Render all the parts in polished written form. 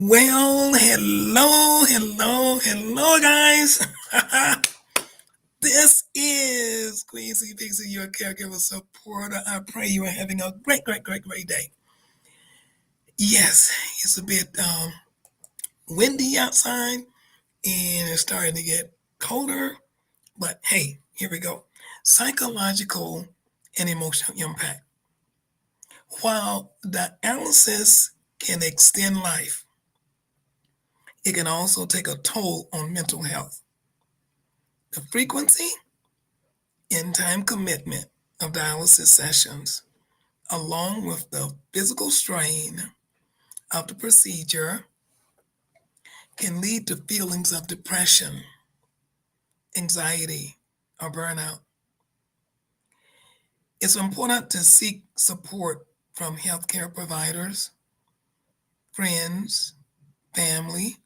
Well, hello, guys. This is Queasy Pixie, your caregiver supporter. I pray you are having a great day. Yes, it's a bit windy outside and it's starting to get colder, but hey, here we go. Psychological and emotional impact. While dialysis can extend life, it can also take a toll on mental health. The frequency and time commitment of dialysis sessions, along with the physical strain of the procedure, can lead to feelings of depression, anxiety, or burnout. It's important to seek support from healthcare providers, friends, family,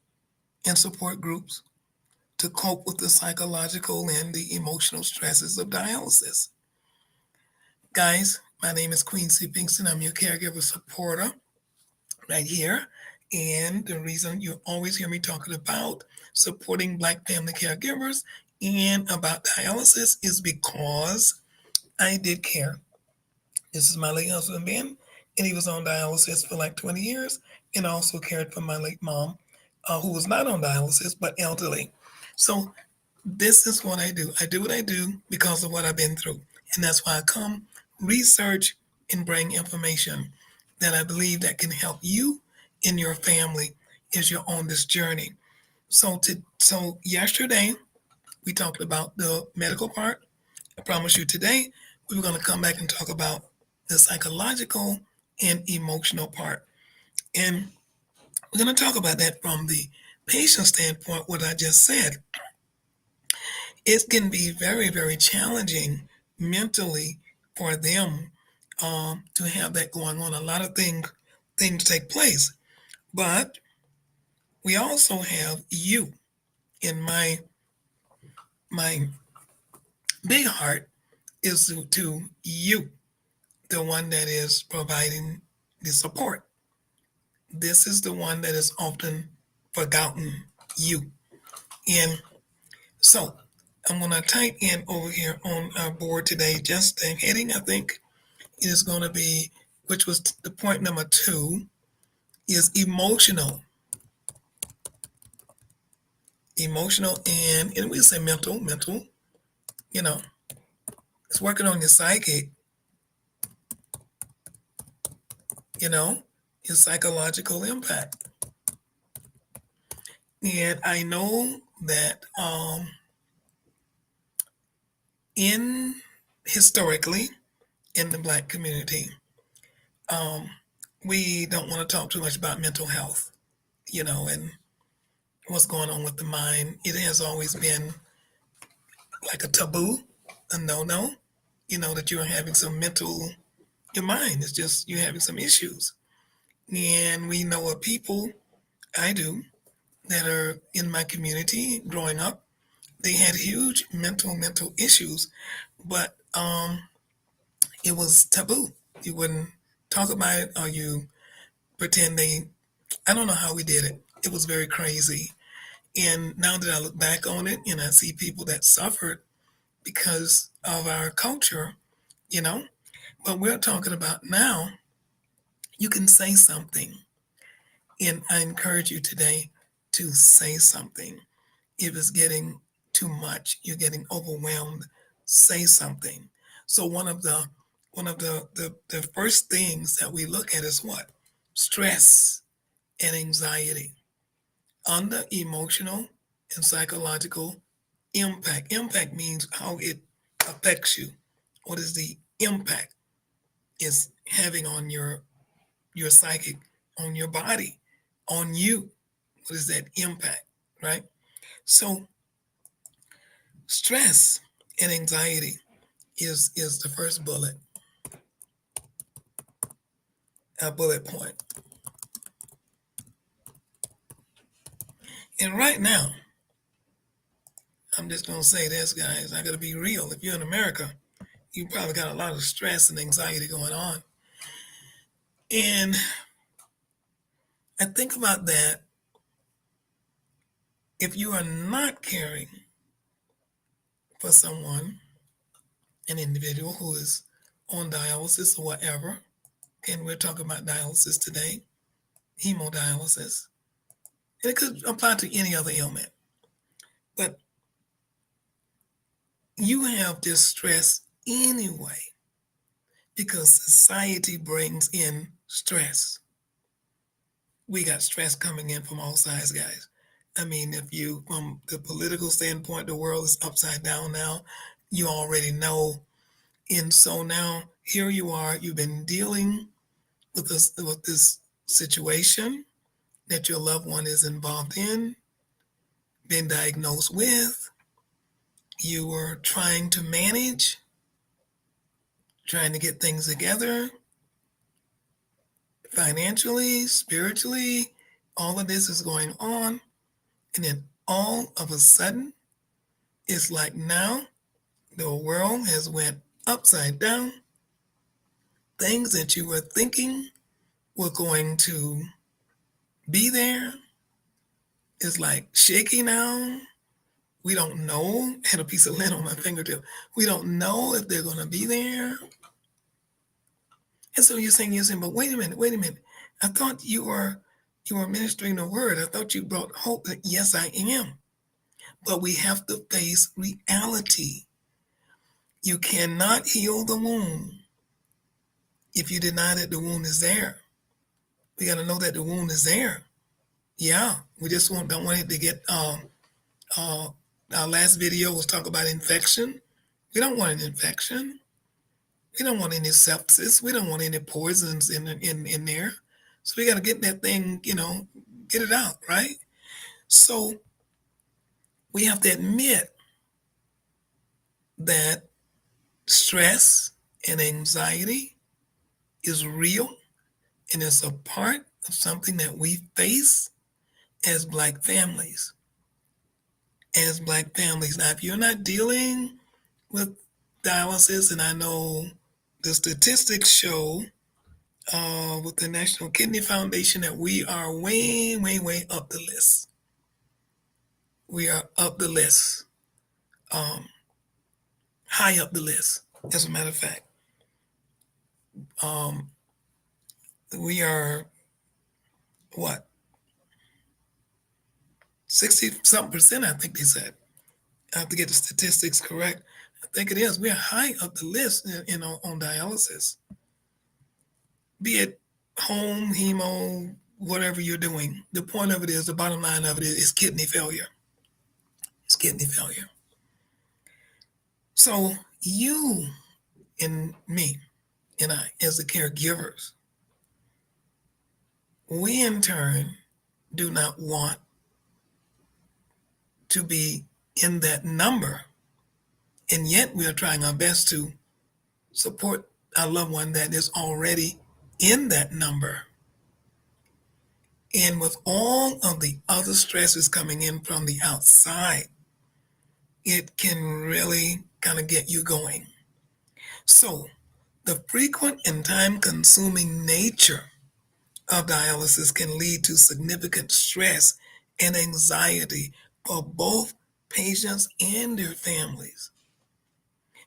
and support groups to cope with the psychological and the emotional stresses of dialysis. Guys, my name is Quincy Pinkston. I'm your caregiver supporter right here. And the reason you always hear me talking about supporting Black family caregivers and about dialysis is because I did care. This is my late husband, Ben, and he was on dialysis for like 20 years and also cared for my late mom, who was not on dialysis but elderly. So this is what I do. I do what I do because of what I've been through. And that's why I come, research, and bring information that I believe that can help you and your family as you're on this journey. So yesterday we talked about the medical part. I promise you today we were going to come back and talk about the psychological and emotional part. And we're going to talk about that from the patient standpoint, what I just said. It can be very challenging mentally for them to have that going on. A lot of things take place, but we also have you. In my big heart is to you, the one that is providing the support. This is the one that is often forgotten, you. And so I'm going to type in over here on our board today, just the heading, I think it is going to be, which was the point number 2, is emotional. Emotional and we say mental, you know, it's working on your psychic, your psychological impact. And I know that in historically in the Black community, um, we don't want to talk too much about mental health, and what's going on with the mind. It has always been like a taboo, a no-no, that you're having some your mind is just, you're having some issues. And we know of people, I do, that are in my community growing up. They had huge mental issues, but it was taboo. You wouldn't talk about it, or you pretend I don't know how we did it. It was very crazy. And now that I look back on it and I see people that suffered because of our culture, you know, but we're talking about now, you can say something. And I encourage you today to say something. If it's getting too much, you're getting overwhelmed, say something. So one of the first things that we look at is what? Stress and anxiety. Under emotional and psychological impact. Impact means how it affects you. What is the impact is having on your psychic, on your body, on you? What is that impact, right? So stress and anxiety is the first bullet point. And right now, I'm just gonna say this, guys. I gotta be real. If you're in America, you probably got a lot of stress and anxiety going on. And I think about that if you are not caring for someone, an individual who is on dialysis or whatever, and we're talking about dialysis today, hemodialysis, and it could apply to any other ailment, but you have this stress anyway because society brings in stress. We got stress coming in from all sides, guys. I mean, if you, from the political standpoint, the world is upside down now. You already know. And so now here you are, you've been dealing with this situation that your loved one is involved in, been diagnosed with. You were trying to manage, trying to get things together financially, spiritually. All of this is going on. And then all of a sudden, it's like now the world has went upside down. Things that you were thinking were going to be there is like shaky now. We don't know. I had a piece of lint on my fingertip. We don't know if they're going to be there. And so you're saying, but wait a minute. I thought you were ministering the word. I thought you brought hope. Yes, I am. But we have to face reality. You cannot heal the wound if you deny that the wound is there. We got to know that the wound is there. Yeah, we just don't want it to get. Our last video was talk about infection. We don't want an infection. We don't want any sepsis. We don't want any poisons in there. So we got to get that thing, get it out, right? So we have to admit that stress and anxiety is real and it's a part of something that we face as Black families. As Black families. Now, if you're not dealing with dialysis, and I know the statistics show with the National Kidney Foundation that we are way, way, way up the list. We are up the list. High up the list, as a matter of fact. We are, what? 60-something%, I think they said. I have to get the statistics correct. I think it is. We are high up the list, on dialysis. Be it home, hemo, whatever you're doing. The point of it is, the bottom line of it is kidney failure. It's kidney failure. So you and me and I, as the caregivers, we in turn do not want to be in that number. And yet we are trying our best to support our loved one that is already in that number. And with all of the other stresses coming in from the outside, it can really kind of get you going. So the frequent and time-consuming nature of dialysis can lead to significant stress and anxiety for both patients and their families.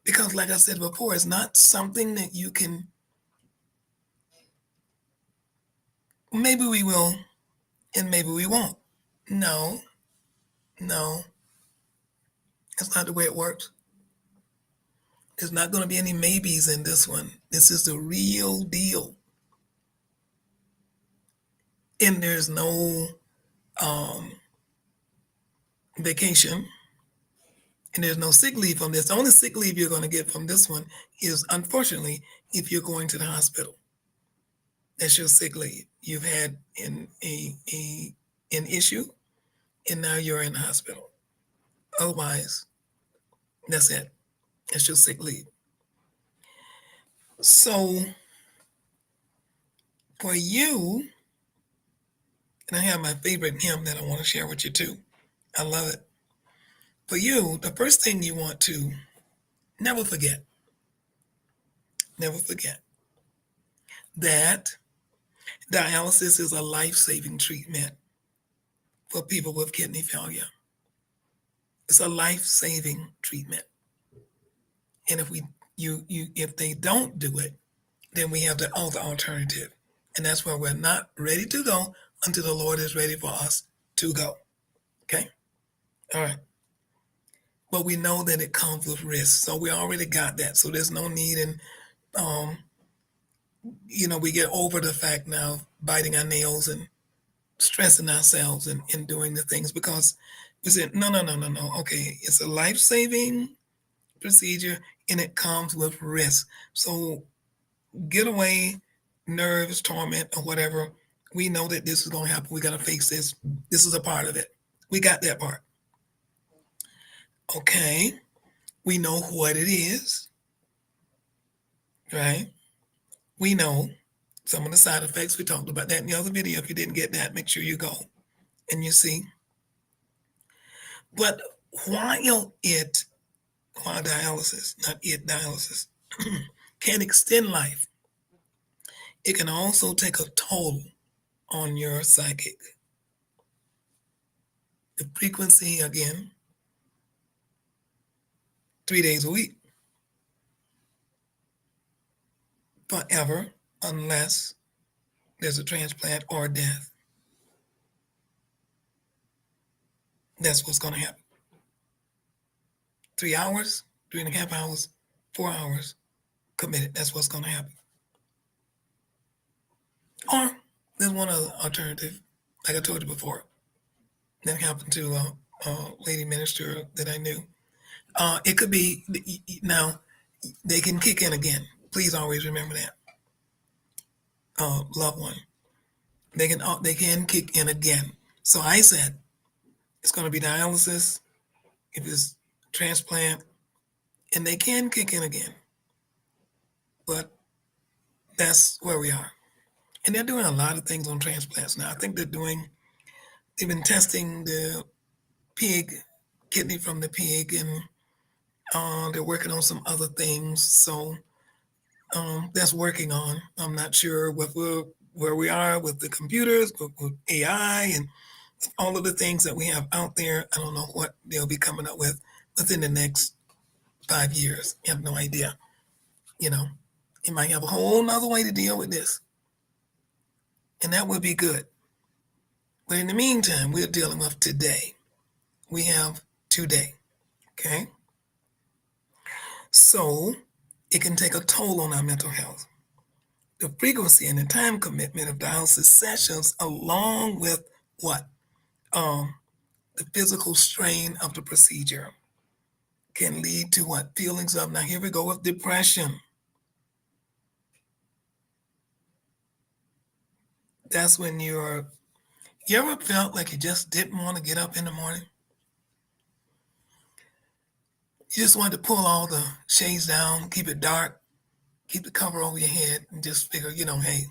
Because like I said before, it's not something that you can, maybe we will, and maybe we won't. No, that's not the way it works. There's not going to be any maybes in this one. This is the real deal. And there's no vacation, and there's no sick leave from this. The only sick leave you're going to get from this one is, unfortunately, if you're going to the hospital. That's your sick leave. You've had an issue, and now you're in the hospital. Otherwise, that's it. That's your sick leave. So for you, and I have my favorite hymn that I want to share with you too. I love it. For you, the first thing you want to never forget that dialysis is a life-saving treatment for people with kidney failure. It's a life-saving treatment. And if they don't do it, then we have the other alternative. And that's where we're not ready to go until the Lord is ready for us to go. Okay? All right. But we know that it comes with risk. So we already got that. So there's no need in, we get over the fact now of biting our nails and stressing ourselves and doing the things because we said, no, no, no, no, no. Okay, it's a life-saving procedure and it comes with risk. So get away, nerves, torment, or whatever. We know that this is going to happen. We got to face this. This is a part of it. We got that part. Okay. We know what it is, right? We know some of the side effects. We talked about that in the other video. If you didn't get that, make sure you go and you see. But while dialysis can extend life, it can also take a toll on your psychic. The frequency, again, 3 days a week, forever, unless there's a transplant or death. That's what's going to happen. 3 hours, 3.5 hours, 4 hours, committed. That's what's going to happen. Or there's one other alternative, like I told you before, that happened to a lady minister that I knew. It could be, now, they can kick in again. Please always remember that. Loved one. They can kick in again. So I said, it's going to be dialysis, if it's transplant, and they can kick in again. But that's where we are. And they're doing a lot of things on transplants now. I think they've been testing the pig, kidney from the pig, and they're working on some other things. So that's working on. I'm not sure where we are with the computers, with AI, and all of the things that we have out there. I don't know what they'll be coming up with within the next 5 years. I have no idea. It might have a whole nother way to deal with this. And that would be good. But in the meantime, we're dealing with today. We have today. Okay? So it can take a toll on our mental health. The frequency and the time commitment of dialysis sessions, along with what? The physical strain of the procedure can lead to what? Feelings of, now here we go with depression. That's when you ever felt like you just didn't want to get up in the morning? You just wanted to pull all the shades down, keep it dark, keep the cover over your head, and just figure, hey,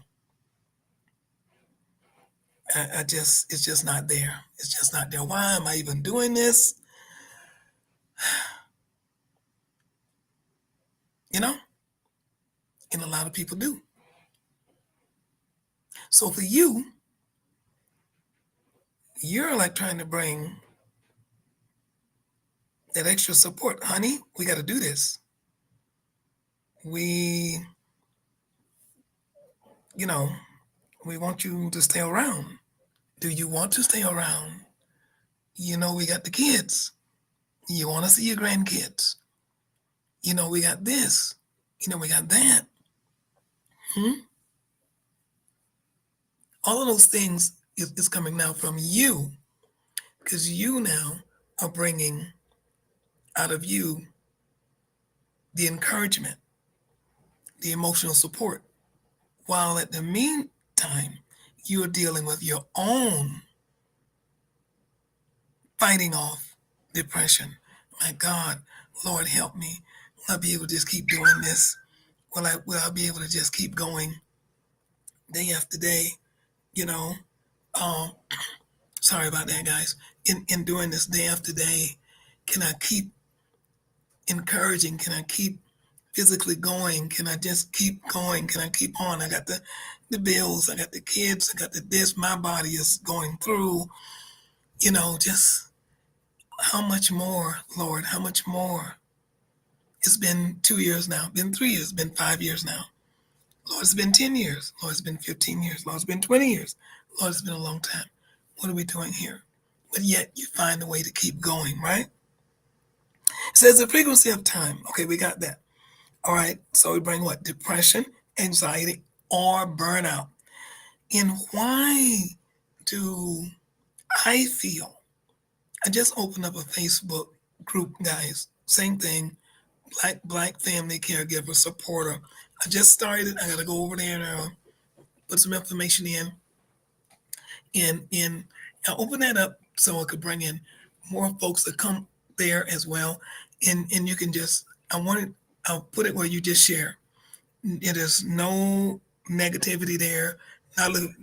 it's just not there. It's just not there. Why am I even doing this? And a lot of people do. So for you, you're like trying to bring that extra support. Honey, we got to do this. We want you to stay around. Do you want to stay around? We got the kids. You want to see your grandkids. We got this. We got that. All of those things is coming now from you, because you now are bringing out of you the encouragement, the emotional support, while at the meantime, you're dealing with your own fighting off depression. My God, Lord, help me. Will I be able to just keep doing this? Will I be able to just keep going day after day? Sorry about that, guys. In doing this day after day, can I keep encouraging? Can I keep physically going? Can I just keep going? Can I keep on? I got the bills, I got the kids, I got this. My body is going through, just How much more, Lord? How much more? It's been 2 years now, been 3 years, been 5 years now. Lord, it's been 10 years. Lord, it's been 15 years. Lord, it's been 20 years. Lord, it's been a long time. What are we doing here? But yet you find a way to keep going, right? It says the frequency of time. Okay, we got that. All right, so we bring what? Depression, anxiety, or burnout. And why do I feel? I just opened up a Facebook group, guys. Same thing, Black family caregiver supporter. I just started. I got to go over there and put some information in, and I open that up so I could bring in more folks to come there as well. And you can just, I'll put it where you just share. It is no negativity there.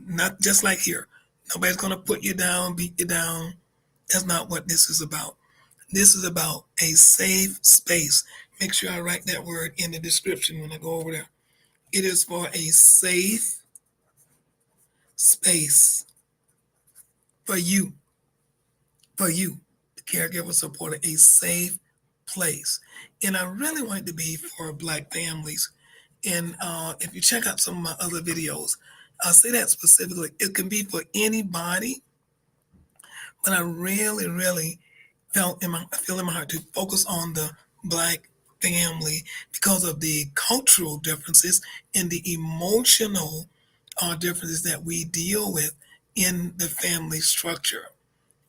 Not just like here. Nobody's gonna put you down, beat you down. That's not what this is about. This is about a safe space. Make sure I write that word in the description when I go over there. It is for a safe space for you, the caregiver supporter, a safe place. And I really want it to be for Black families. And if you check out some of my other videos, I'll say that specifically. It can be for anybody, but I really, really I feel in my heart to focus on the Black family because of the cultural differences and the emotional differences that we deal with in the family structure.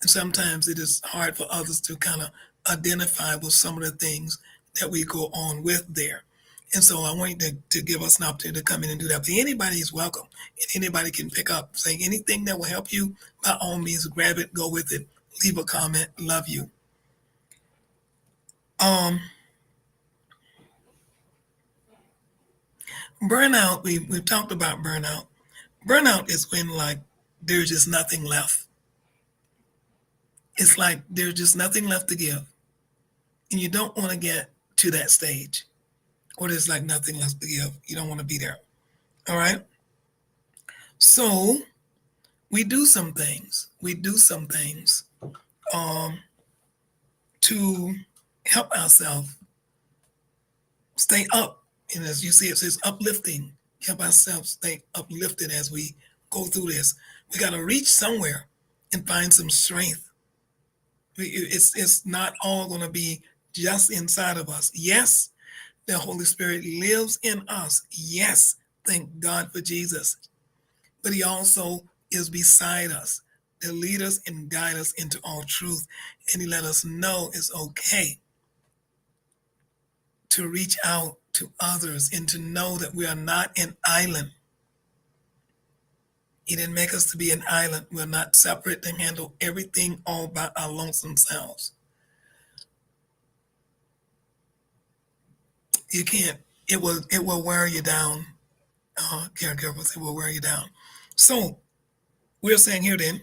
And sometimes it is hard for others to kind of identify with some of the things that we go on with there. And so I want you to give us an opportunity to come in and do that. But anybody is welcome. And anybody can pick up, saying anything that will help you, by all means, grab it, go with it, leave a comment. Love you. Burnout, we've talked about burnout. Burnout is when, like, there's just nothing left. It's like there's just nothing left to give. And you don't want to get to that stage, or there's like nothing left to give. You don't want to be there. All right. So we do some things. Um, to help ourselves stay up. And as you see, it says uplifting. Help ourselves stay uplifted as we go through this. We got to reach somewhere and find some strength. It's not all going to be just inside of us. Yes, the Holy Spirit lives in us. Yes, thank God for Jesus. But he also is beside us to lead us and guide us into all truth. And he let us know it's okay to reach out to others and to know that we are not an island. He didn't make us to be an island. We're not separate to handle everything all by our lonesome selves. You can't. It will wear you down. Caregivers, it will wear you down. So we're saying here then,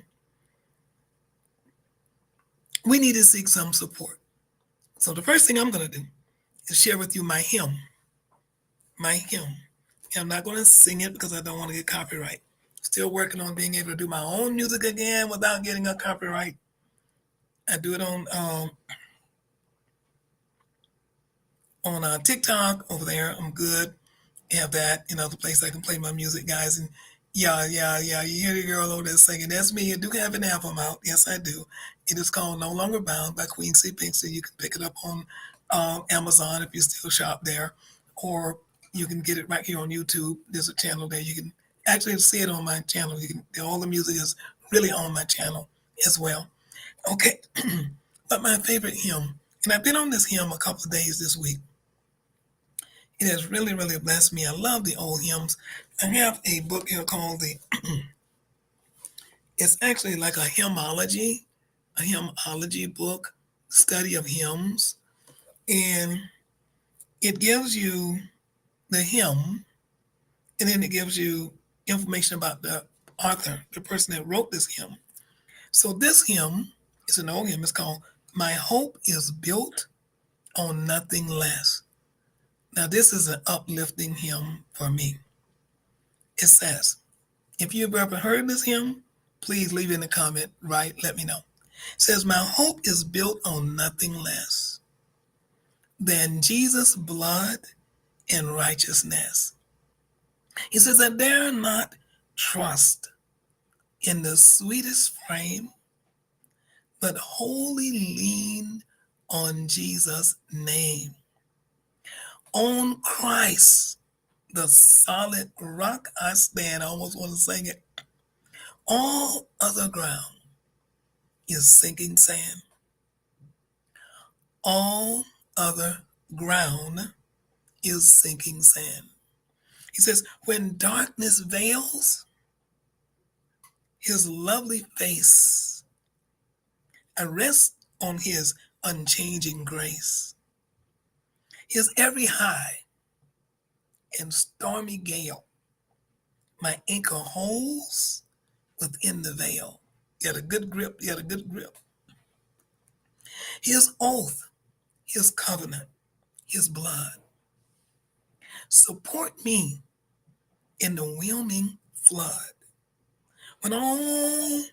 we need to seek some support. So the first thing I'm going to do is share with you my hymn. My hymn. I'm not going to sing it because I don't want to get copyright. Still working on being able to do my own music again without getting a copyright. I do it on TikTok over there. I'm good. Have that in other places I can play my music, guys. And yeah. You hear the girl over there singing. That's me. I do have an album out. Yes, I do. It is called No Longer Bound by Queen C. Pinkston. You can pick it up on Amazon if you still shop there, or you can get it right here on YouTube. There's a channel there. You can actually see it on my channel. All the music is really on my channel as well. Okay, but my favorite hymn, and I've been on this hymn a couple of days this week. It has really, really blessed me. I love the old hymns. I have a book here called it's actually like a hymnology book, study of hymns. And it gives you the hymn, and then it gives you information about the author, the person that wrote this hymn. So this hymn is an old hymn. It's called My Hope is Built on Nothing Less. Now, this is an uplifting hymn for me. It says, if you've ever heard this hymn, please leave it in the comment, right? Let me know. It says, my hope is built on nothing less than Jesus' blood and righteousness. He says, I dare not trust in the sweetest frame, but wholly lean on Jesus' name. On Christ, the solid rock I stand. I almost want to sing it. All other ground is sinking sand. All other ground is sinking sand. He says, when darkness veils his lovely face, I rest on his unchanging grace. His every high and stormy gale, my anchor holds within the veil. You had a good grip, you had a good grip. His oath, his covenant, his blood. Support me in the whelming flood. When all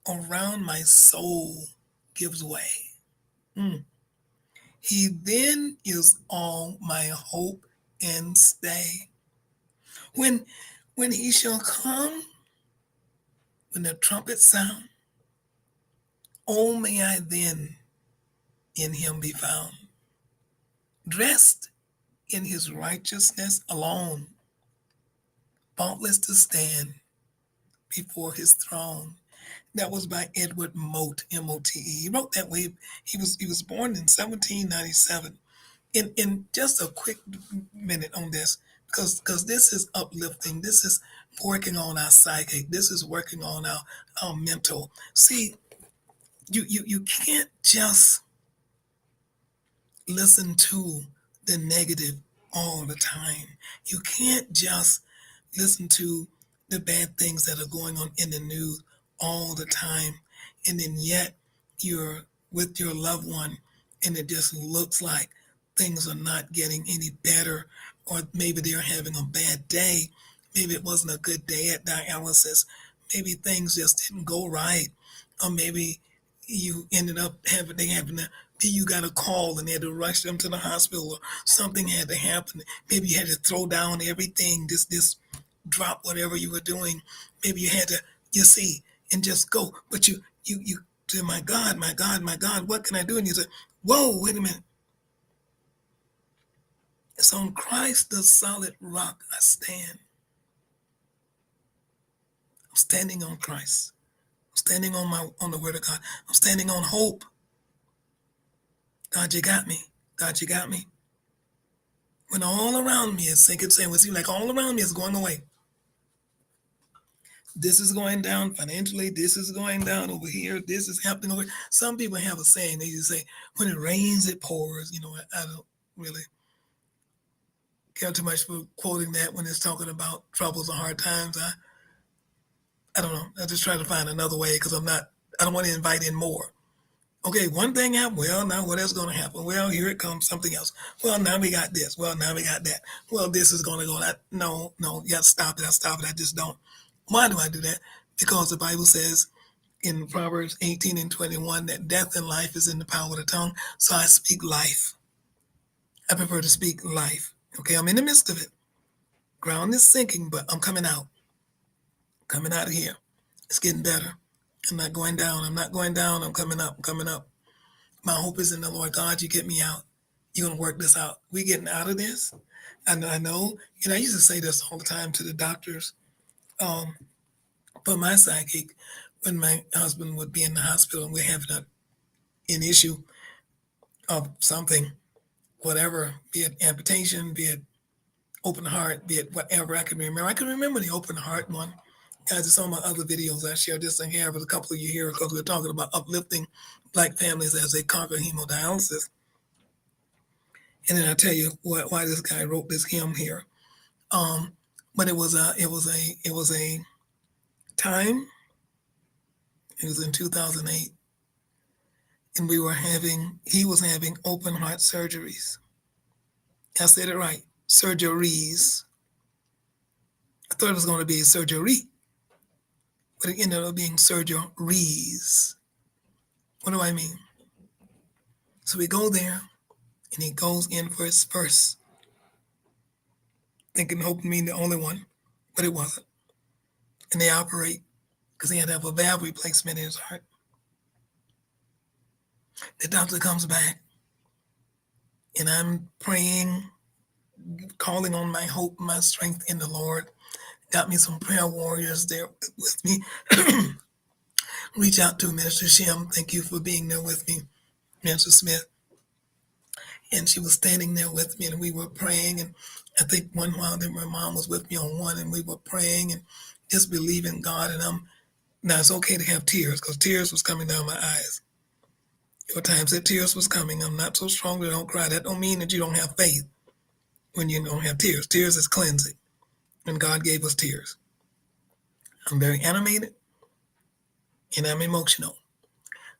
around my soul gives way, he then is all my hope and stay. When when he shall come, when the trumpet sound, oh may I then in him be found, dressed in his righteousness alone, faultless to stand before his throne. That was by Edward Mote, M-O-T-E. He wrote that way. He was born in 1797. In just a quick minute on this, because this is uplifting. This is working on our psychic. This is working on our mental. See, you can't just listen to the negative all the time. You can't just listen to the bad things that are going on in the news all the time. And then yet you're with your loved one and it just looks like things are not getting any better, or maybe they're having a bad day. Maybe it wasn't a good day at dialysis. Maybe things just didn't go right. Or maybe you ended up having to, you got a call and they had to rush them to the hospital, or something had to happen. Maybe you had to throw down everything, this drop whatever you were doing. Maybe you had to, you see, and just go. But you say, my God, my God, my God, what can I do? And you say, whoa, wait a minute. It's on Christ, the solid rock, I stand. I'm standing on Christ. I'm standing on the word of God. I'm standing on hope. God, you got me. God, you got me. When all around me is sinking sand, it seems like all around me is going away. This is going down financially. This is going down over here. This is happening over here. Some people have a saying. They just say, when it rains, it pours. I don't really care too much for quoting that when it's talking about troubles or hard times. I don't know. I just try to find another way because I don't want to invite in more. Okay, one thing happened. Well, now what else is going to happen? Well, here it comes, something else. Well, now we got this. Well, now we got that. Well, this is going to go that. No, you got to stop it. I stop it. I just don't. Why do I do that? Because the Bible says in Proverbs 18:21 that death and life is in the power of the tongue. So I speak life. I prefer to speak life. Okay, I'm in the midst of it. Ground is sinking, but I'm coming out. Coming out of here. It's getting better. I'm not going down. I'm not going down. I'm coming up. I'm coming up. My hope is in the Lord. God, you get me out. You're going to work this out. We getting out of this. I know. I used to say this all the time to the doctors. For my psychic, when my husband would be in the hospital and we're having an issue of something, whatever, be it amputation, be it open heart, be it whatever I can remember. I can remember the open heart one. Guys, it's on my other videos. I shared this in here with a couple of you here because we're talking about uplifting Black families as they conquer hemodialysis. And then I tell you why this guy wrote this hymn here. But it was a time. It was in 2008, and he was having open heart surgeries. I said it right, surgeries. I thought it was going to be a surgery, but it ended up being surgeries. What do I mean? So we go there, and he goes in for his first, thinking, hoping me the only one, but it wasn't. And they operate because he had to have a valve replacement in his heart. The doctor comes back, and I'm praying, calling on my hope, my strength in the Lord. Got me some prayer warriors there with me. Reach out to Minister Shem. Thank you for being there with me, Minister Smith. And she was standing there with me, and we were praying. And I think one while then my mom was with me on one, and we were praying and just believing God. And now it's okay to have tears because tears was coming down my eyes. There were times that tears was coming. I'm not so strong that I don't cry. That don't mean that you don't have faith when you don't have tears. Tears is cleansing, and God gave us tears. I'm very animated, and I'm emotional.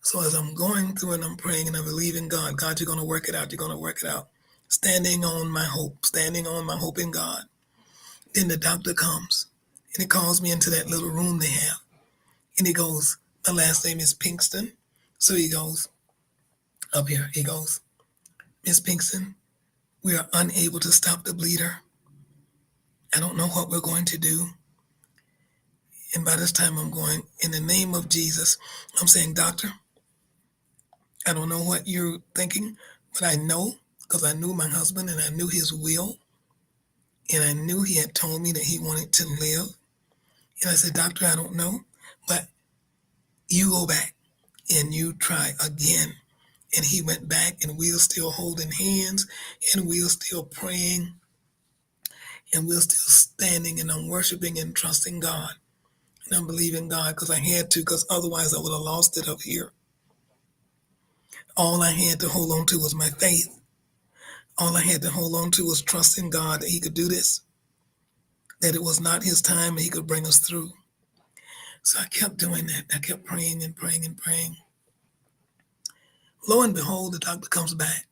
So as I'm going through and I'm praying and I believe in God, God, you're going to work it out. You're going to work it out. Standing on my hope in God. Then the doctor comes and he calls me into that little room they have. And he goes, my last name is Pinkston. So he goes, up here, he goes, Miss Pinkston, we are unable to stop the bleeder. I don't know what we're going to do. And by this time I'm going, in the name of Jesus, I'm saying, doctor, I don't know what you're thinking, but I know because I knew my husband and I knew his will. And I knew he had told me that he wanted to live. And I said, doctor, I don't know, but you go back and you try again. And he went back and we are still holding hands and we are still praying and we're still standing and I'm worshiping and trusting God. And I'm believing God because I had to, because otherwise I would have lost it up here. All I had to hold on to was my faith. All I had to hold on to was trusting God that he could do this, that it was not his time and he could bring us through. So I kept doing that. I kept praying and praying and praying. Lo and behold, the doctor comes back.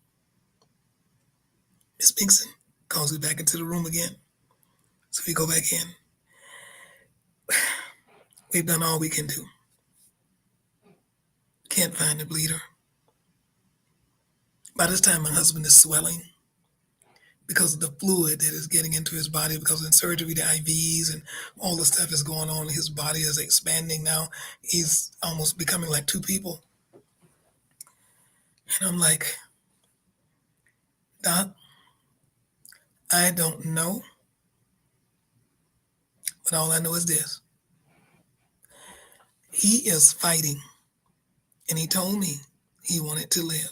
Miss Pinkston calls me back into the room again. So we go back in. We've done all we can do. Can't find the bleeder. By this time, my husband is swelling because of the fluid that is getting into his body because in surgery, the IVs and all the stuff is going on. His body is expanding now. He's almost becoming like two people. And I'm like, Doc, I don't know, but all I know is this. He is fighting, and he told me he wanted to live.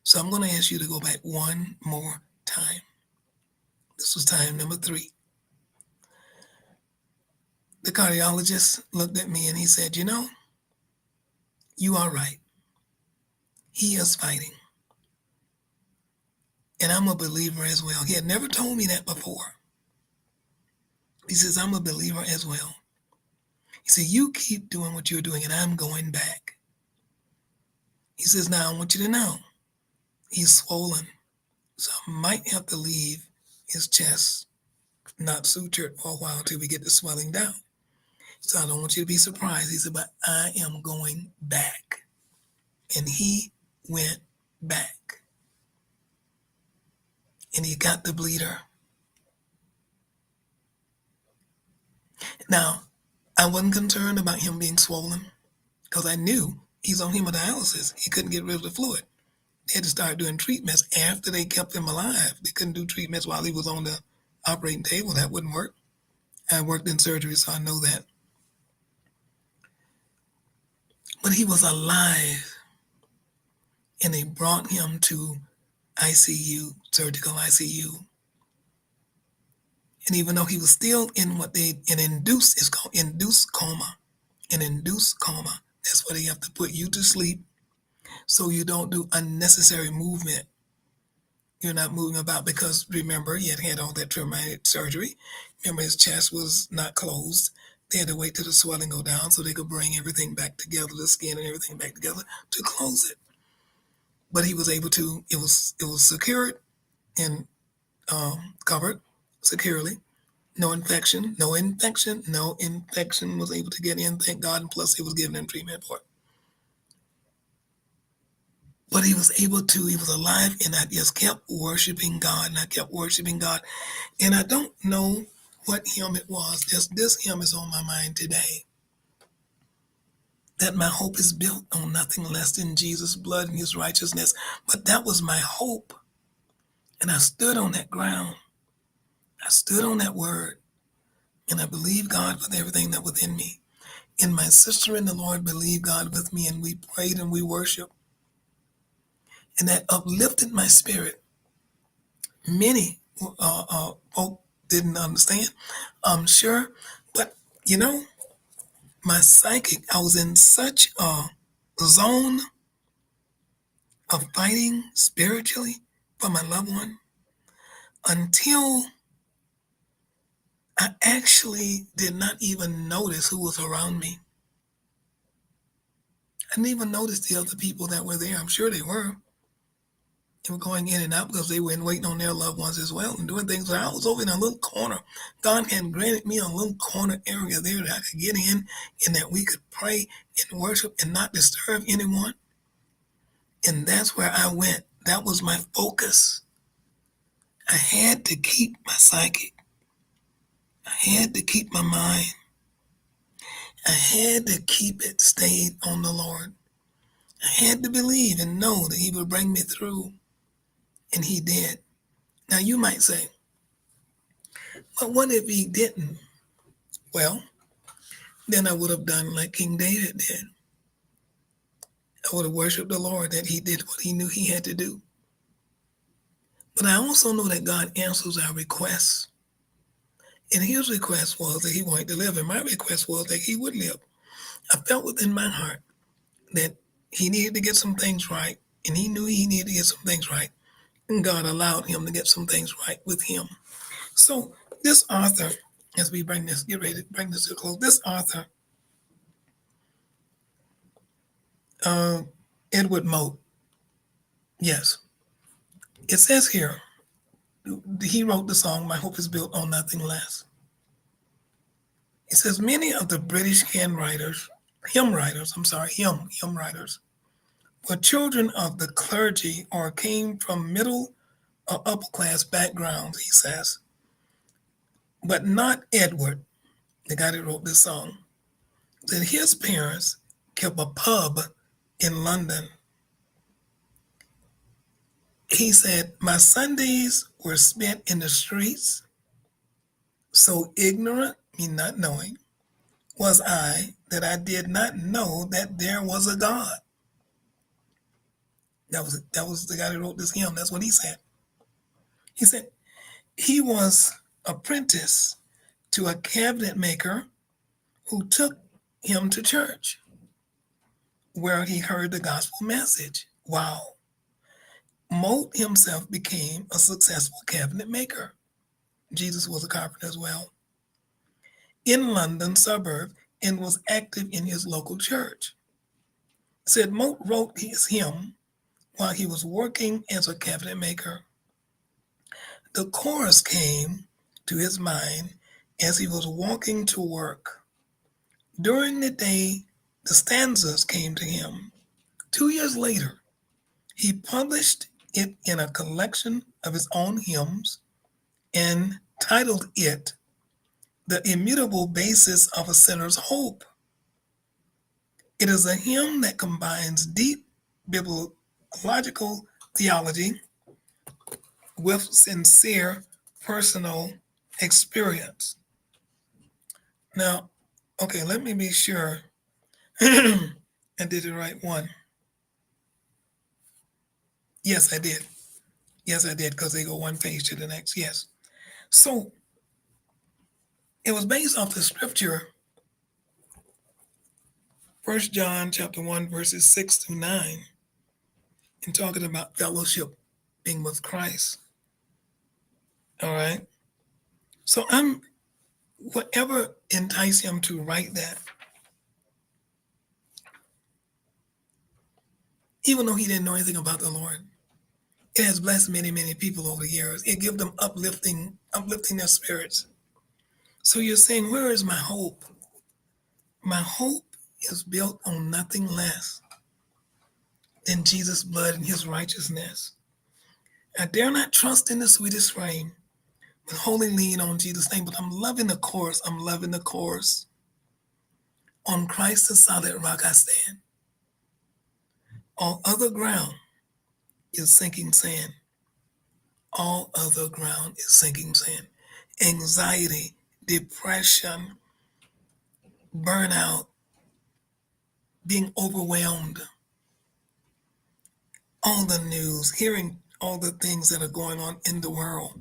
So I'm going to ask you to go back one more time. This was time number 3. The cardiologist looked at me and he said, you know, you are right. He is fighting. And I'm a believer as well. He had never told me that before. He says, I'm a believer as well. He said, you keep doing what you're doing and I'm going back. He says, now I want you to know, he's swollen. So I might have to leave his chest not sutured for a while until we get the swelling down. So I don't want you to be surprised. He said, but I am going back. And he went back. And he got the bleeder. Now, I wasn't concerned about him being swollen because I knew he's on hemodialysis. He couldn't get rid of the fluid. They had to start doing treatments after they kept him alive. They couldn't do treatments while he was on the operating table. That wouldn't work. I worked in surgery, so I know that. But he was alive. And they brought him to ICU, surgical ICU. And even though he was still in an induced, it's called induced coma. An induced coma. That's where they have to put you to sleep so you don't do unnecessary movement. You're not moving about because remember, he had had all that traumatic surgery. Remember, his chest was not closed. They had to wait till the swelling go down so they could bring everything back together, the skin and everything back together to close it. But he was able to, it was secured and covered securely. No infection was able to get in, thank God, and plus he was given him treatment for it. But he was alive, and I just kept worshiping God, and I kept worshiping God. And I don't know what hymn it was, just this hymn is on my mind today. That my hope is built on nothing less than Jesus' blood and his righteousness. But that was my hope. And I stood on that ground. I stood on that word. And I believed God with everything that was in me. And my sister in the Lord believed God with me, and we prayed and we worshiped. And that uplifted my spirit. Many folk didn't understand, I'm sure. But, my psychic, I was in such a zone of fighting spiritually for my loved one until I actually did not even notice who was around me. I didn't even notice the other people that were there. I'm sure they were. They were going in and out because they were waiting on their loved ones as well and doing things. But I was over in a little corner. God had granted me a little corner area there that I could get in and that we could pray and worship and not disturb anyone. And that's where I went. That was my focus. I had to keep my psychic. I had to keep my mind. I had to keep it stayed on the Lord. I had to believe and know that he would bring me through. And he did. Now you might say, but what if he didn't? Well, then I would have done like King David did. I would have worshiped the Lord that he did what he knew he had to do. But I also know that God answers our requests. And his request was that he wanted to live, and my request was that he would live. I felt within my heart that he needed to get some things right, and he knew he needed to get some things right. And God allowed him to get some things right with him. So this author, as we get ready to bring this to a close, this author, Edward Mote, yes, it says here, he wrote the song, My Hope is Built on Nothing Less. It says many of the British hymn writers were children of the clergy or came from middle or upper class backgrounds, he says. But not Edward, the guy that wrote this song. That his parents kept a pub in London. He said, my Sundays were spent in the streets, so ignorant, me not knowing, was I that I did not know that there was a God. That was the guy that wrote this hymn. That's what he said. He said he was apprentice to a cabinet maker who took him to church where he heard the gospel message. Wow. Mote himself became a successful cabinet maker. Jesus was a carpenter as well. In London suburb and was active in his local church. Said Mote wrote his hymn while he was working as a cabinet maker. The chorus came to his mind as he was walking to work. During the day, the stanzas came to him. 2 years later, he published it in a collection of his own hymns and titled it The Immutable Basis of a Sinner's Hope. It is a hymn that combines deep biblical theology with sincere personal experience. Now, okay, let me be sure I did the right one. Yes, I did. Yes, I did, because they go one page to the next. Yes. So it was based off the scripture, 1 John chapter 1, verses 6 through 9, and talking about fellowship being with Christ. All right. So whatever enticed him to write that, even though he didn't know anything about the Lord, it has blessed many, many people over the years. It gives them uplifting their spirits. So you're saying, where is my hope? My hope is built on nothing less than Jesus' blood and his righteousness. I dare not trust in the sweetest frame, but wholly lean on Jesus' name. But I'm loving the chorus. I'm loving the chorus. On Christ the solid rock I stand. All other ground is sinking sand. All other ground is sinking sand. Anxiety, depression, burnout, being overwhelmed, all the news, hearing all the things that are going on in the world.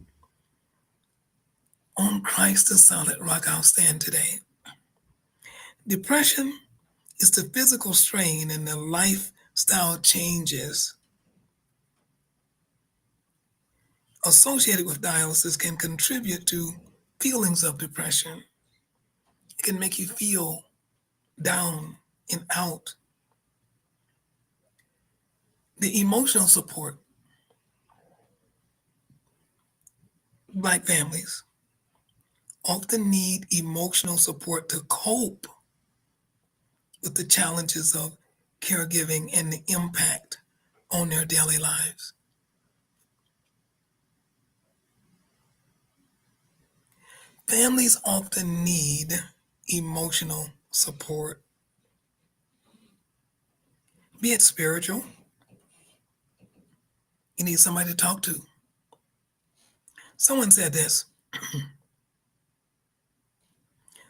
On Christ the solid rock I'll stand today. Depression is the physical strain and the lifestyle changes associated with dialysis can contribute to feelings of depression. It can make you feel down and out. The emotional support, Black families often need emotional support to cope with the challenges of caregiving and the impact on their daily lives. Families often need emotional support, be it spiritual, you need somebody to talk to. Someone said this: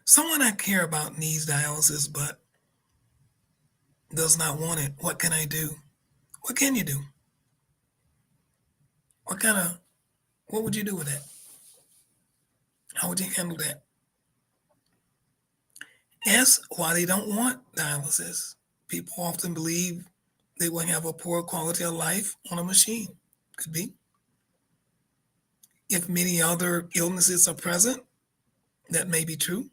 someone I care about needs dialysis but does not want it. What can I do? What can you do? What would you do with that? How would you handle that? Ask why they don't want dialysis. People often believe they will have a poor quality of life on a machine. Could be. If many other illnesses are present, that may be true.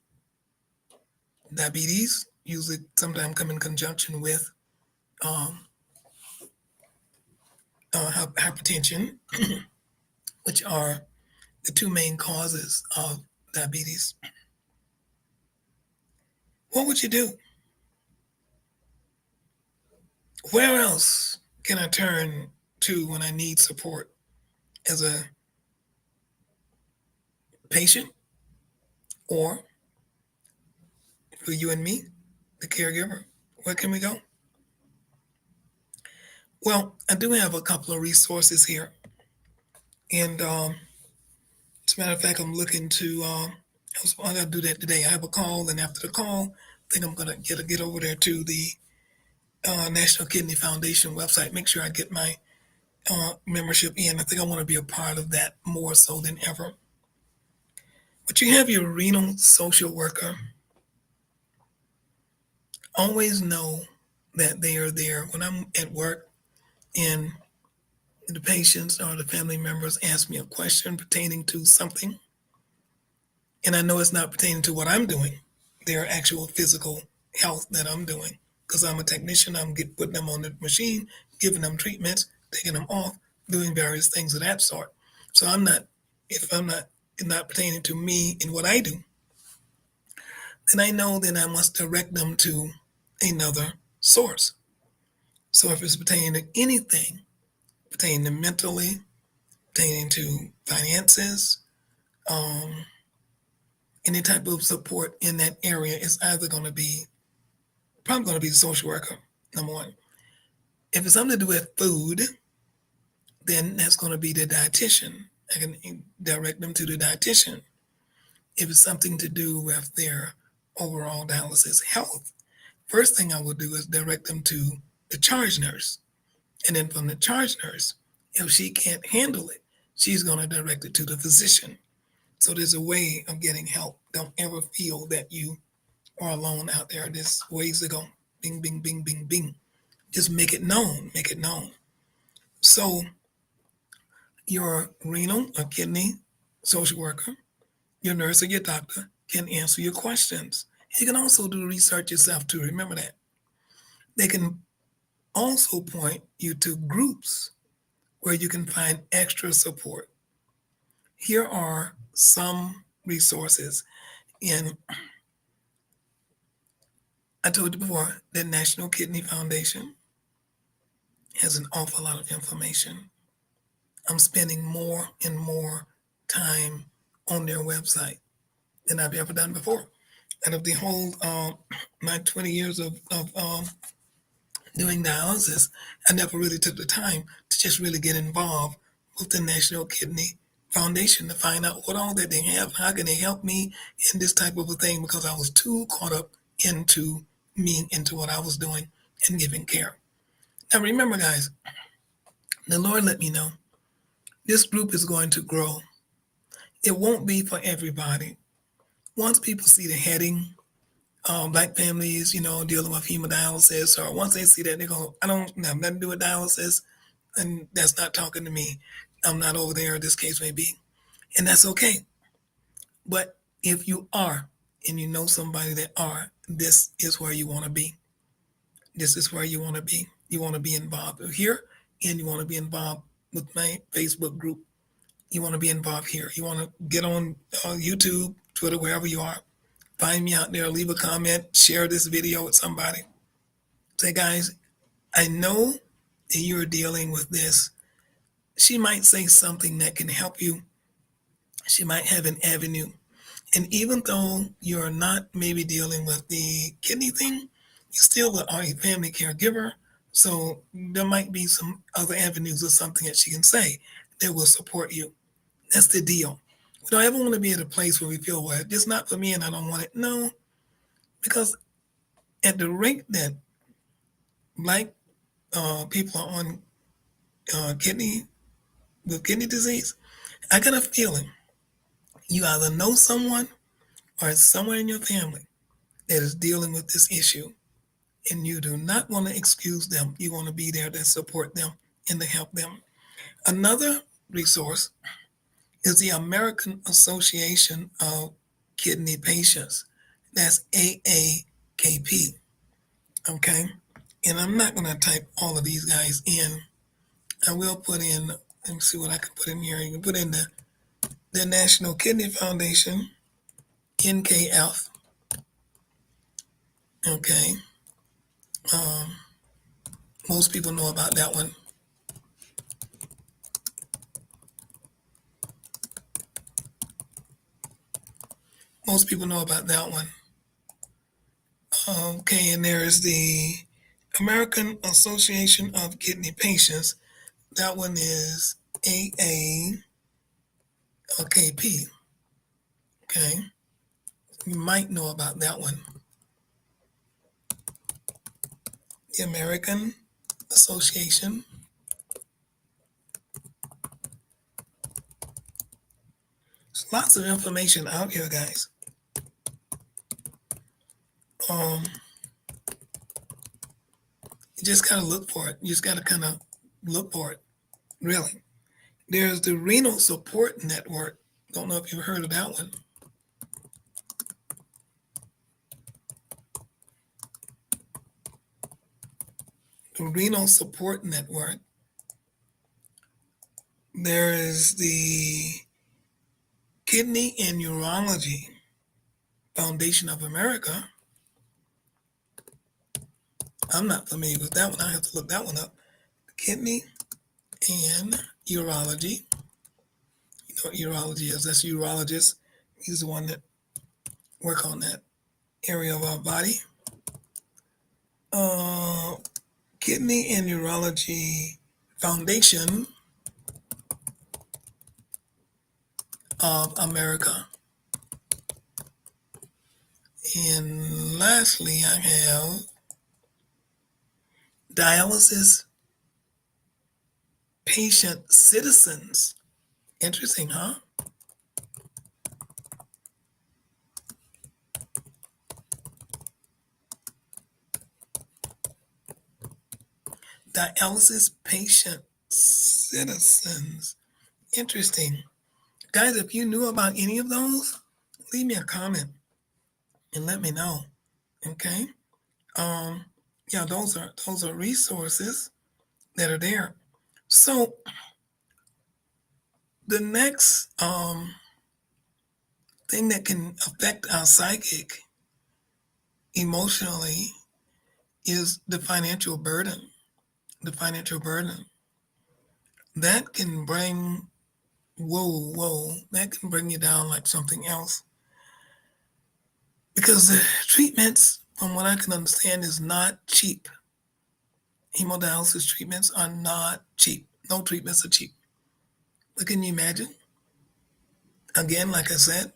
Diabetes usually sometimes come in conjunction with hypertension, which are the two main causes of diabetes. What would you do? Where else can I turn to when I need support as a patient or for you and me, the caregiver? Where can we go? Well, I do have a couple of resources here. And as a matter of fact, I'm looking to, I'm going to do that today. I have a call, and after the call, I think I'm going to get over there to the National Kidney Foundation website, make sure I get my membership in. I think I want to be a part of that more so than ever. But you have your renal social worker. Always know that they are there. When I'm at work and the patients or the family members ask me a question pertaining to something, and I know it's not pertaining to what I'm doing, their actual physical health that I'm doing, because I'm a technician, putting them on the machine, giving them treatments, taking them off, doing various things of that sort. So if I'm not pertaining to me and what I do, then I know that I must direct them to another source. So if it's pertaining to anything, pertaining to mentally, pertaining to finances, any type of support in that area is either probably going to be the social worker, number one. If it's something to do with food, then that's going to be the dietitian. I can direct them to the dietitian. If it's something to do with their overall dialysis health, first thing I will do is direct them to the charge nurse. And then from the charge nurse, if she can't handle it, she's going to direct it to the physician. So there's a way of getting help. Don't ever feel that you are alone out there. There's ways to go. Bing, bing, bing, bing, bing. Just make it known. Make it known. So your renal or kidney social worker, your nurse or your doctor can answer your questions. You can also do research yourself too. Remember that. They can also point you to groups where you can find extra support. Here are some resources. And I told you before, the National Kidney Foundation, has an awful lot of information. I'm spending more and more time on their website than I've ever done before. And of the whole my 20 years of doing dialysis, I never really took the time to just really get involved with the National Kidney Foundation to find out what all that they have, how can they help me in this type of a thing, because I was too caught up into me, into what I was doing and giving care. Now remember, guys, the Lord let me know this group is going to grow. It won't be for everybody. Once people see the heading, Black families, dealing with hemodialysis, or once they see that, they go, I don't have nothing to do with dialysis, and that's not talking to me. I'm not over there, this case may be. And that's okay. But if you are, and you know somebody that are, this is where you want to be. This is where you want to be. You want to be involved here, and you want to be involved with my Facebook group. You want to be involved here. You want to get on YouTube, Twitter, wherever you are. Find me out there, leave a comment, share this video with somebody. Say, guys, I know that you're dealing with this. She might say something that can help you. She might have an avenue. And even though you're not maybe dealing with the kidney thing, you still are a family caregiver. So there might be some other avenues or something that she can say that will support you. That's the deal. We don't ever want to be at a place where we feel, well, it's not for me and I don't want it. No, because at the rate that Black people are on kidney with kidney disease, I got a feeling you either know someone or it's someone in your family that is dealing with this issue, and you do not want to excuse them. You want to be there to support them and to help them. Another resource is the American Association of Kidney Patients. That's AAKP. Okay? And I'm not going to type all of these guys in. I will put in, let me see what I can put in here. You can put in the National Kidney Foundation, NKF. Okay. Most people know about that one. Most people know about that one. Okay, and there is the American Association of Kidney Patients. That one is AAKP. Okay, you might know about that one. The American Association. There's lots of information out here, guys. You just gotta look for it. You just gotta kind of look for it, really. There's the Renal Support Network. Don't know if you've heard of that one. The Renal Support Network. There is the Kidney and Urology Foundation of America. I'm not familiar with that one. I have to look that one up. Kidney and Urology. You know what urology is? That's a urologist. He's the one that work on that area of our body. Kidney and Urology Foundation of America. And lastly, I have Dialysis Patient Citizens. Interesting, huh? Dialysis Patient Citizens. Interesting. Guys, if you knew about any of those, leave me a comment and let me know. Okay? Yeah, those are resources that are there. So the next thing that can affect our psychic emotionally is the financial burden. the financial burden, that can bring, that can bring you down like something else. Because the treatments, from what I can understand, is not cheap. Hemodialysis treatments are not cheap. No treatments are cheap. But can you imagine? Again, like I said,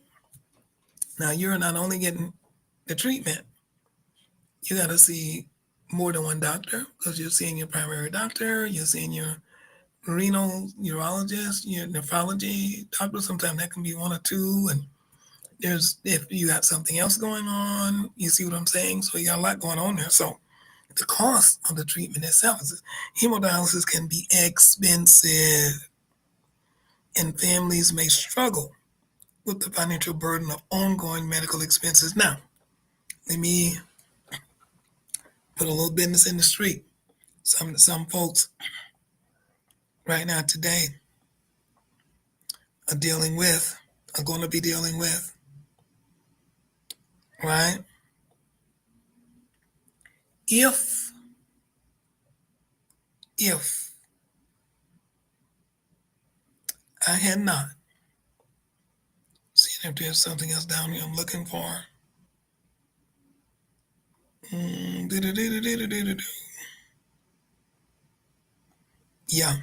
now you're not only getting the treatment, you got to see more than one doctor because you're seeing your primary doctor, you're seeing your renal urologist, your nephrology doctor. Sometimes that can be one or two. And if you got something else going on, you see what I'm saying? So you got a lot going on there. So the cost of the treatment itself is hemodialysis can be expensive, and families may struggle with the financial burden of ongoing medical expenses. Now, let me put a little business in the street. Some folks right now today are going to be dealing with, right? If I had not, seeing if there's something else down here I'm looking for. Yeah.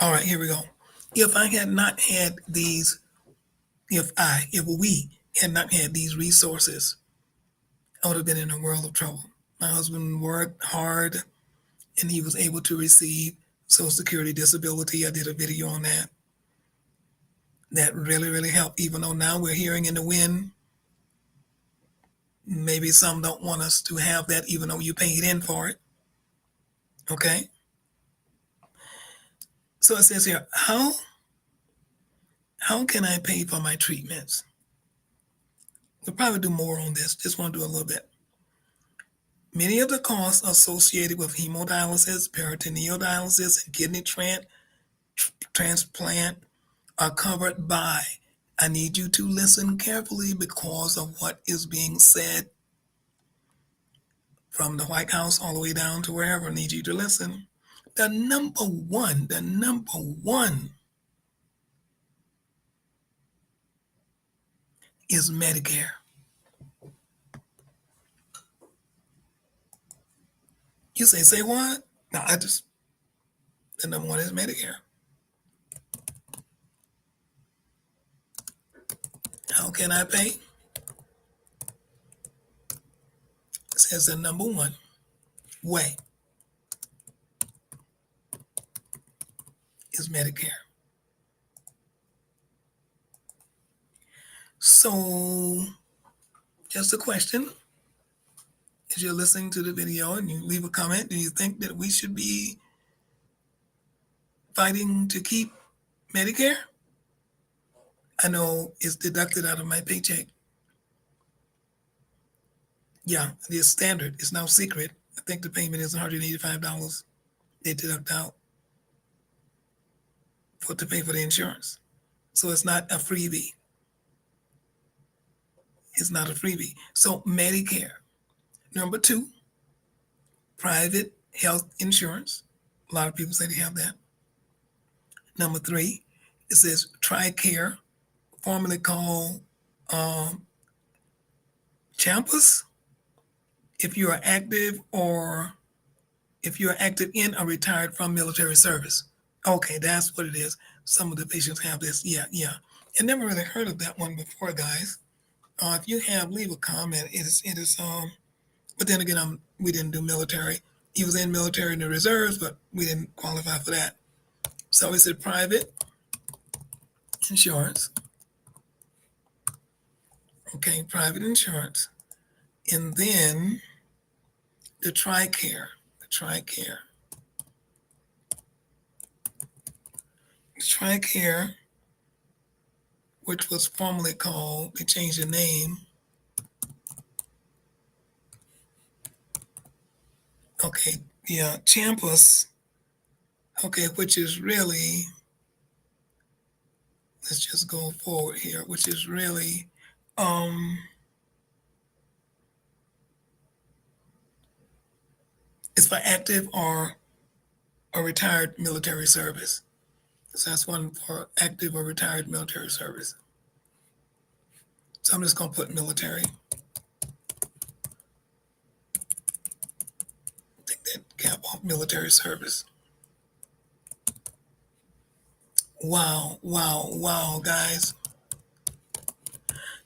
All right, here we go. If I had not had these, if we had not had these resources, I would have been in a world of trouble. My husband worked hard and he was able to receive Social Security disability. I did a video on that. That really, really helped, even though now we're hearing in the wind. Maybe some don't want us to have that, even though you paid in for it. Okay? So it says here, how can I pay for my treatments? We'll probably do more on this. Just want to do a little bit. Many of the costs associated with hemodialysis, peritoneal dialysis, and kidney transplant are covered by. I need you to listen carefully because of what is being said from the White House all the way down to wherever. I need you to listen. The number one is Medicare. You say what? No, the number one is Medicare. How can I pay? It says the number one way is Medicare. So, just a question. As you're listening to the video and you leave a comment, do you think that we should be fighting to keep Medicare? I know it's deducted out of my paycheck. Yeah, it is standard. It's now secret. I think the payment is $185 they deduct out to pay for the insurance. So it's not a freebie. It's not a freebie. So Medicare. Number two, private health insurance. A lot of people say they have that. Number three, it says TRICARE, formerly called Champus. If you are active in or retired from military service. Okay, that's what it is. Some of the patients have this. Yeah. I never really heard of that one before, guys. If you have, leave a comment. It is. But then again, we didn't do military. He was in military in the reserves, but we didn't qualify for that. So we said private insurance. Okay, private insurance. And then the TRICARE. The TRICARE, which was formerly called, they changed the name. Okay, yeah, Champus. Okay, which is really, let's just go forward here, which is really, it's for active or or retired military service. So that's one for active or retired military service. So I'm just going to put military. Take that cap off, military service. Wow, wow, wow, guys.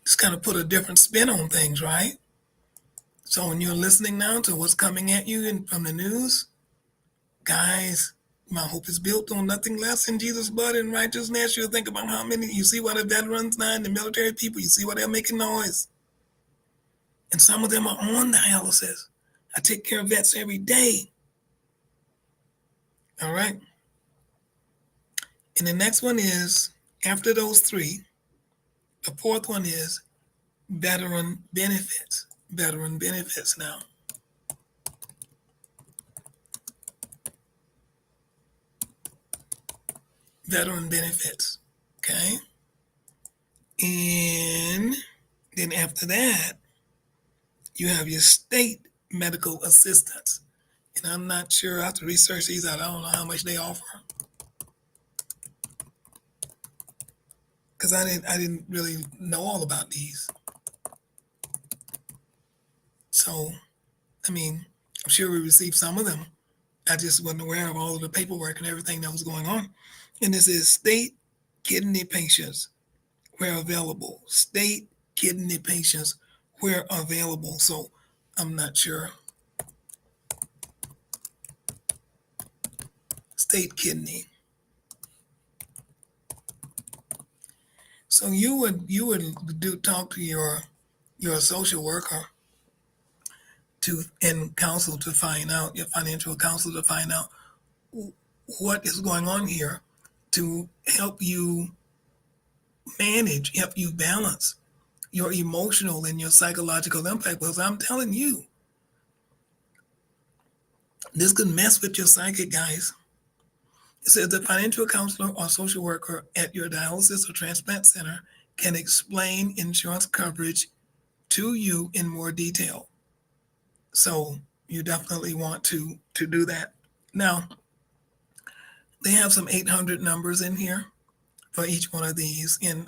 Just kind of put a different spin on things, right? So when you're listening now to what's coming at you from the news, guys, my hope is built on nothing less than Jesus' blood and righteousness. You think about how many, you see what the veterans now and the military people, you see why they're making noise. And some of them are on dialysis. I take care of vets every day. All right. And the next one is, after those three, the fourth one is veteran benefits. Veteran benefits now. Veteran benefits. Okay. And then after that, you have your state medical assistance. And I'm not sure, I have to research these out. I don't know how much they offer. Because I didn't really know all about these. So, I mean, I'm sure we received some of them. I just wasn't aware of all of the paperwork and everything that was going on. And this is state kidney patients where available. State kidney patients where available. So I'm not sure. State kidney. So you would talk to your social worker and counsel to find out, your financial counsel to find out what is going on here to help you manage, help you balance your emotional and your psychological impact. Because I'm telling you, this could mess with your psychic, guys. It says the financial counselor or social worker at your dialysis or transplant center can explain insurance coverage to you in more detail. So you definitely want to do that. Now, they have some 800 numbers in here for each one of these. And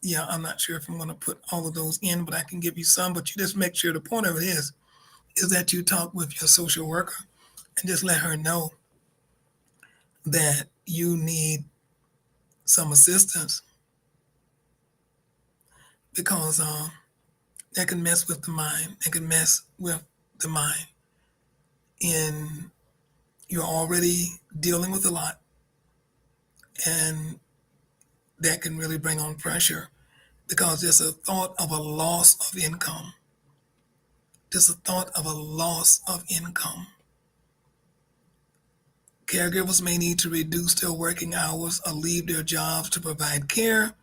yeah, I'm not sure if I'm going to put all of those in, but I can give you some. But you just make sure, the point of it is that you talk with your social worker and just let her know that you need some assistance, because that can mess with the mind. It can mess with the mind. And you're already dealing with a lot, and that can really bring on pressure, because there's a thought of a loss of income. There's a thought of a loss of income. Caregivers may need to reduce their working hours or leave their jobs to provide care,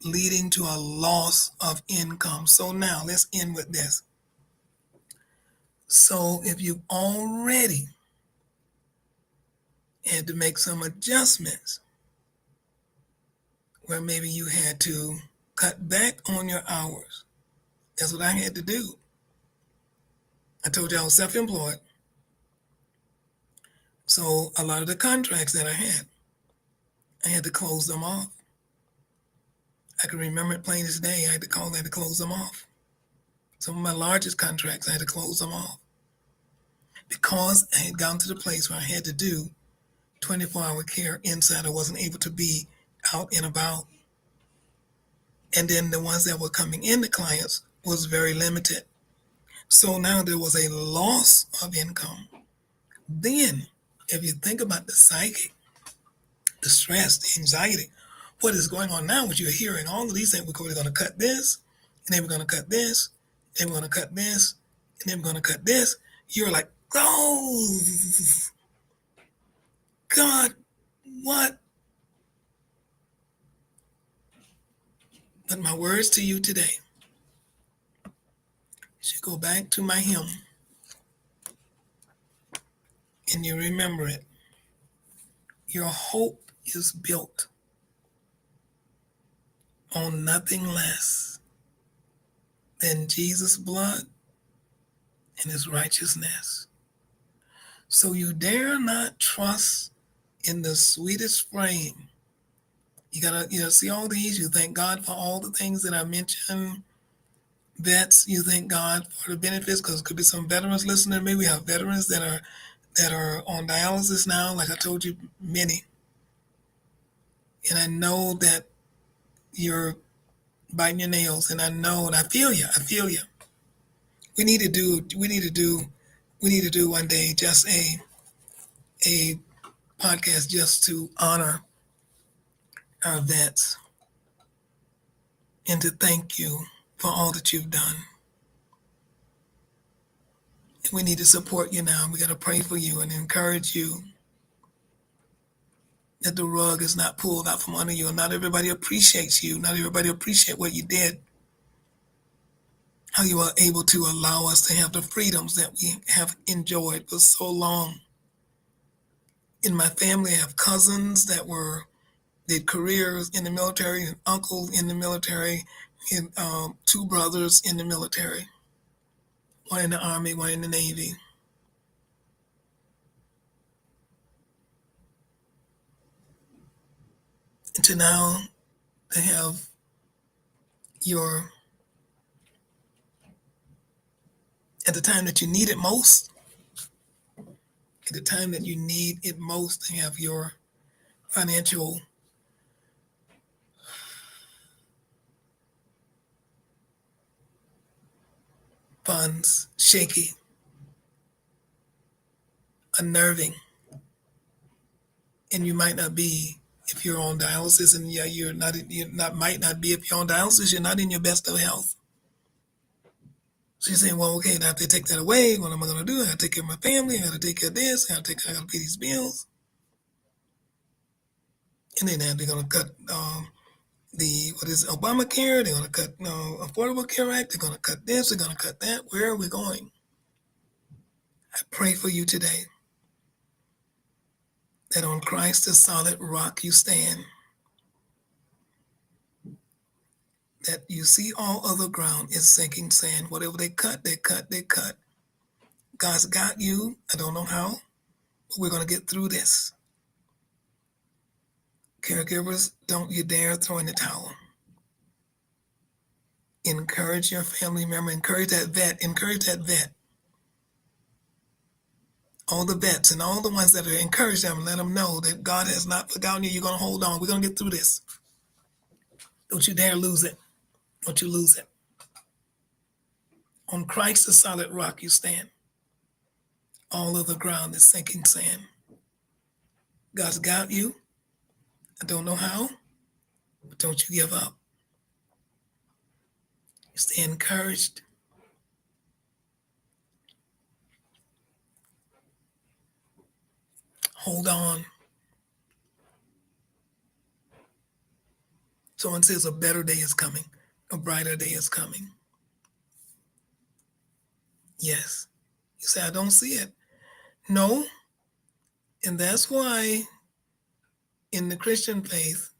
leading to a loss of income. So now let's end with this. So if you've already had to make some adjustments where maybe you had to cut back on your hours, that's what I had to do. I told you I was self-employed. So a lot of the contracts that I had to close them off. I can remember it plain as day. I had to close them off. Some of my largest contracts, I had to close them off, because I had gotten to the place where I had to do 24-hour care inside. I wasn't able to be out and about. And then the ones that were coming in, the clients, was very limited. So now there was a loss of income. Then, if you think about the psychic, the stress, the anxiety, what is going on now is you're hearing all of these things. We're going to cut this, and then we're going to cut this, and we're going to cut this, and then we're going to cut this. You're like, oh, God, what? But my words to you today should go back to my hymn, and you remember it. Your hope is built on nothing less than Jesus' blood and his righteousness. So you dare not trust in the sweetest frame. You gotta, see all these. You thank God for all the things that I mentioned. Vets, you thank God for the benefits, because could be some veterans listening. Maybe we have veterans that are on dialysis now. Like I told you, many. And I know that you're biting your nails, and I know, and I feel you. I feel you. We need to do. We need to do. We need to do one day just a podcast just to honor our vets and to thank you for all that you've done. And we need to support you now. We got to pray for you and encourage you that the rug is not pulled out from under you. And not everybody appreciates you. Not everybody appreciates what you did. How you are able to allow us to have the freedoms that we have enjoyed for so long. In my family, I have cousins that did careers in the military, and uncles in the military, and two brothers in the military. One in the Army, one in the Navy. And to now to have your, at the time that you need it most, to have your financial funds shaky, unnerving, and you might not be if you're on dialysis, and yeah, might not be if you're on dialysis, you're not in your best of health. So you're saying, well, okay, now if they take that away, what am I going to do? I got to take care of my family. I got to take care of this. I got to pay these bills. And then they're going to cut Obamacare. They're going to cut Affordable Care Act. They're going to cut this. They're going to cut that. Where are we going? I pray for you today that on Christ, the solid rock, you stand. That you see all other ground is sinking sand. Whatever they cut, they cut, they cut. God's got you. I don't know how, but we're going to get through this. Caregivers, don't you dare throw in the towel. Encourage your family member. Encourage that vet. Encourage that vet. All the vets and all the ones that are, encourage them. Let them know that God has not forgotten you. You're going to hold on. We're going to get through this. Don't you dare lose it. Don't you lose it. On Christ, the solid rock, you stand. All of the ground is sinking sand. God's got you. I don't know how, but don't you give up. You stay encouraged. Hold on. Someone says a better day is coming. A brighter day is coming. Yes. You say, I don't see it. No. And that's why in the Christian faith,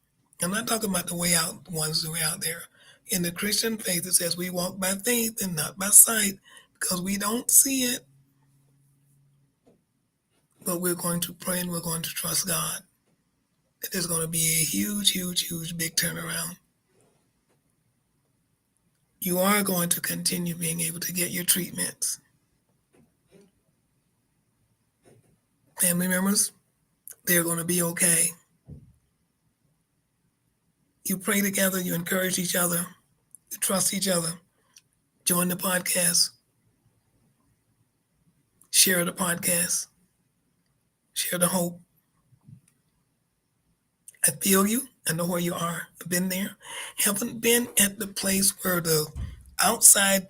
I'm not talking about the way out ones who are out there. In the Christian faith, it says we walk by faith and not by sight, because we don't see it. But we're going to pray and we're going to trust God. That there's going to be a huge, huge, huge big turnaround. You are going to continue being able to get your treatments. Family members, they're going to be okay. You pray together, you encourage each other, you trust each other. Join the podcast. Share the podcast. Share the hope. I feel you. I know where you are. I've been there. Haven't been at the place where the outside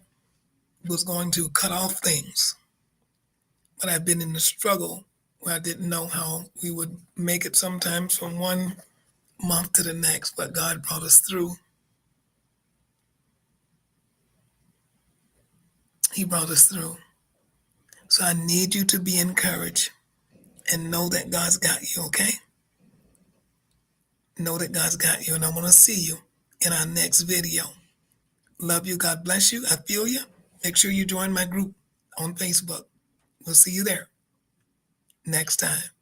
was going to cut off things. But I've been in the struggle where I didn't know how we would make it sometimes from one month to the next, but God brought us through. He brought us through. So I need you to be encouraged and know that God's got you, okay? Know that God's got you, and I want to see you in our next video. Love you. God bless you. I feel you. Make sure you join my group on Facebook. We'll see you there. next time.